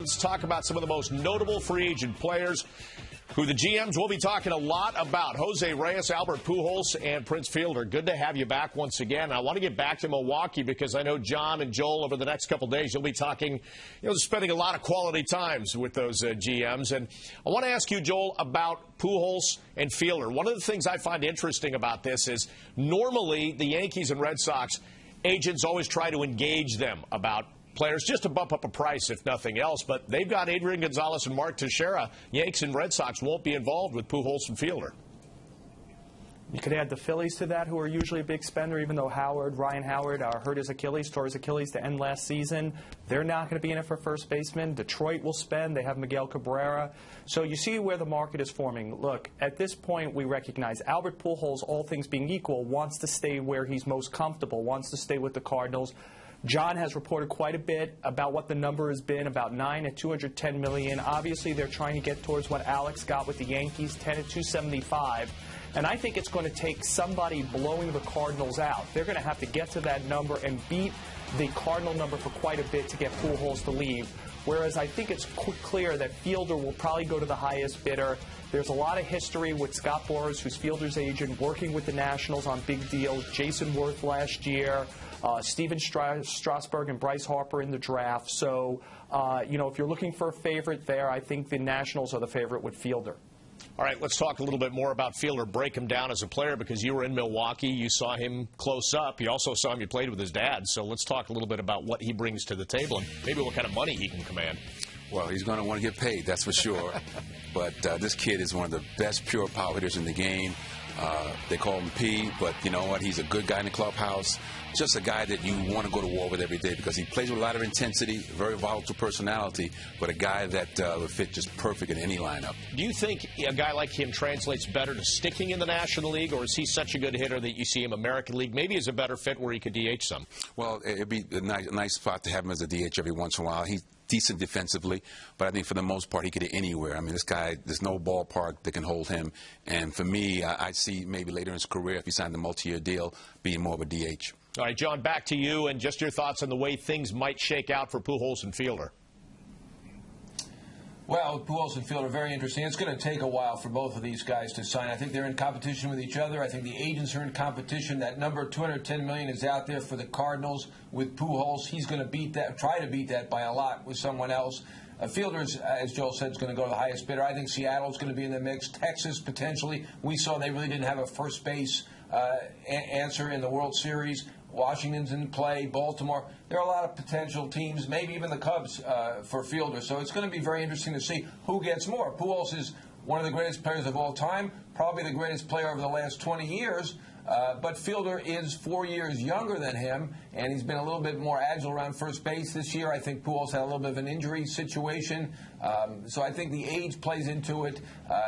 Let's talk about some of the most notable free agent players who the GMs will be talking a lot about. Jose Reyes, Albert Pujols, and Prince Fielder. Good to have you back once again. I want to get back to Milwaukee because I know John and Joel over the next couple of days you'll be talking, spending a lot of quality times with those GMs. And I want to ask you, Joel, about Pujols and Fielder. One of the things I find interesting about this is normally the Yankees and Red Sox agents always try to engage them about players just to bump up a price, if nothing else. But they've got Adrian Gonzalez and Mark Teixeira. Yankees and Red Sox won't be involved with Pujols and Fielder. You could add the Phillies to that, who are usually a big spender, even though Ryan Howard hurt his Achilles, tore his Achilles to end last season. They're not going to be in it for first baseman. Detroit will spend. They have Miguel Cabrera. So you see where the market is forming. Look, at this point, we recognize Albert Pujols, all things being equal, wants to stay where he's most comfortable, wants to stay with the Cardinals. John has reported quite a bit about what the number has been, about 9 at $210 million. Obviously, they're trying to get towards what Alex got with the Yankees, 10 at $275. And I think it's going to take somebody blowing the Cardinals out. They're going to have to get to that number and beat the Cardinal number for quite a bit to get Pujols to leave. Whereas I think it's clear that Fielder will probably go to the highest bidder. There's a lot of history with Scott Boras, who's Fielder's agent, working with the Nationals on big deals. Jason Worth last year. Steven Strasburg and Bryce Harper in the draft. So, if you're looking for a favorite there, I think the Nationals are the favorite with Fielder. All right, let's talk a little bit more about Fielder. Break him down as a player because you were in Milwaukee. You saw him close up. You also saw him. You played with his dad. So let's talk a little bit about what he brings to the table and maybe what kind of money he can command. Well, he's going to want to get paid, that's for sure. But this kid is one of the best pure power hitters in the game. They call him P, but you know what? He's a good guy in the clubhouse. Just a guy that you want to go to war with every day because he plays with a lot of intensity, very volatile personality, but a guy that would fit just perfect in any lineup. Do you think a guy like him translates better to sticking in the National League, or is he such a good hitter that you see him American League? Maybe he's a better fit where he could DH some. Well, it'd be a nice spot to have him as a DH every once in a while. He's decent defensively, but I think for the most part he could hit anywhere. I mean, this guy, there's no ballpark that can hold him. And for me, I see maybe later in his career, if he signed a multi-year deal, being more of a DH. All right, John, back to you and just your thoughts on the way things might shake out for Pujols and Fielder. Well, Pujols and Fielder, very interesting. It's going to take a while for both of these guys to sign. I think they're in competition with each other. I think the agents are in competition. That number, $210 million, is out there for the Cardinals with Pujols. He's going to beat that, try to beat that by a lot with someone else. Fielder's, as Joel said, is going to go to the highest bidder. I think Seattle's going to be in the mix. Texas, potentially. We saw they really didn't have a first base answer in the World Series. Washington's in play, Baltimore. There are a lot of potential teams, maybe even the Cubs for Fielder. So it's going to be very interesting to see who gets more. Pujols is one of the greatest players of all time, probably the greatest player over the last 20 years. But Fielder is 4 years younger than him, and he's been a little bit more agile around first base this year. I think Pujols had a little bit of an injury situation. So I think the age plays into it,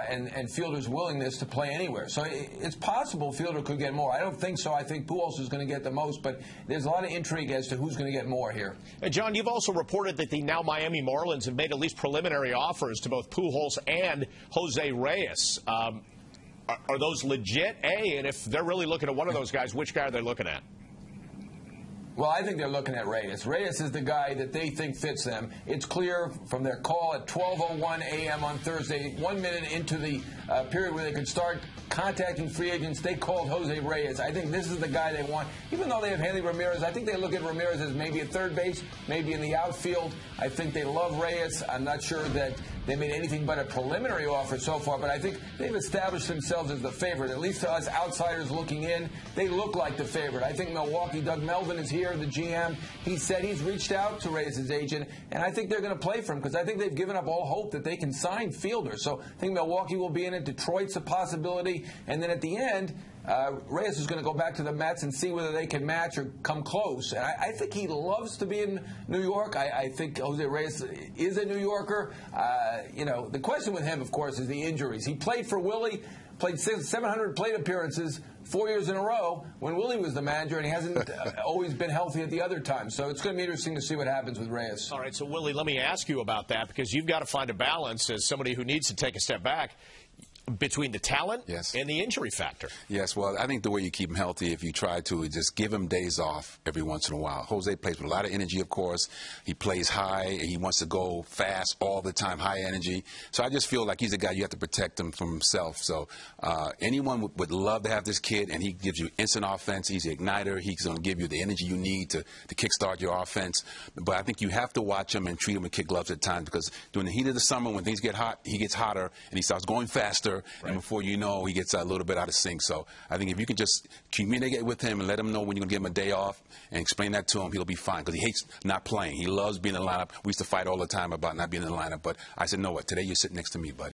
and Fielder's willingness to play anywhere. So it's possible Fielder could get more. I don't think so. I think Pujols is going to get the most, but there's a lot of intrigue as to who's going to get more here. John, you've also reported that the now Miami Marlins have made at least preliminary offers to both Pujols and Jose Reyes. Are those legit? And if they're really looking at one of those guys, which guy are they looking at? Well, I think they're looking at Reyes. Reyes is the guy that they think fits them. It's clear from their call at 12:01 a.m. on Thursday, 1 minute into the period where they could start contacting free agents, they called Jose Reyes. I think this is the guy they want. Even though they have Hanley Ramirez, I think they look at Ramirez as maybe at third base, maybe in the outfield. I think they love Reyes. I'm not sure that they made anything but a preliminary offer so far, but I think they've established themselves as the favorite. At least to us outsiders looking in, they look like the favorite. I think Milwaukee, Doug Melvin is here, the GM. He said he's reached out to Reyes' agent, and I think they're going to play for him because I think they've given up all hope that they can sign Fielder. So I think Milwaukee will be in it. Detroit's a possibility. And then at the end, Reyes is going to go back to the Mets and see whether they can match or come close. And I think he loves to be in New York. I think Jose Reyes is a New Yorker. The question with him, of course, is the injuries. He played for Willie, played 700 plate appearances 4 years in a row when Willie was the manager, and he hasn't always been healthy at the other time. So it's going to be interesting to see what happens with Reyes. All right, so Willie, let me ask you about that because you've got to find a balance as somebody who needs to take a step back. between the talent Yes. and the injury factor. Yes, well, I think the way you keep him healthy, if you try to, just give him days off every once in a while. Jose plays with a lot of energy, of course. He plays high. He wants to go fast all the time, high energy. So I just feel like he's a guy you have to protect him from himself. So anyone would love to have this kid, and he gives you instant offense. He's an igniter. He's going to give you the energy you need to kickstart your offense. But I think you have to watch him and treat him with kid gloves at times, because during the heat of the summer, when things get hot, he gets hotter, and he starts going faster. Right. And before you know, he gets a little bit out of sync. So I think if you can just communicate with him and let him know when you're going to give him a day off and explain that to him, he'll be fine, because he hates not playing. He loves being in the lineup. We used to fight all the time about not being in the lineup. But I said, no, what? Today you're sitting next to me, buddy.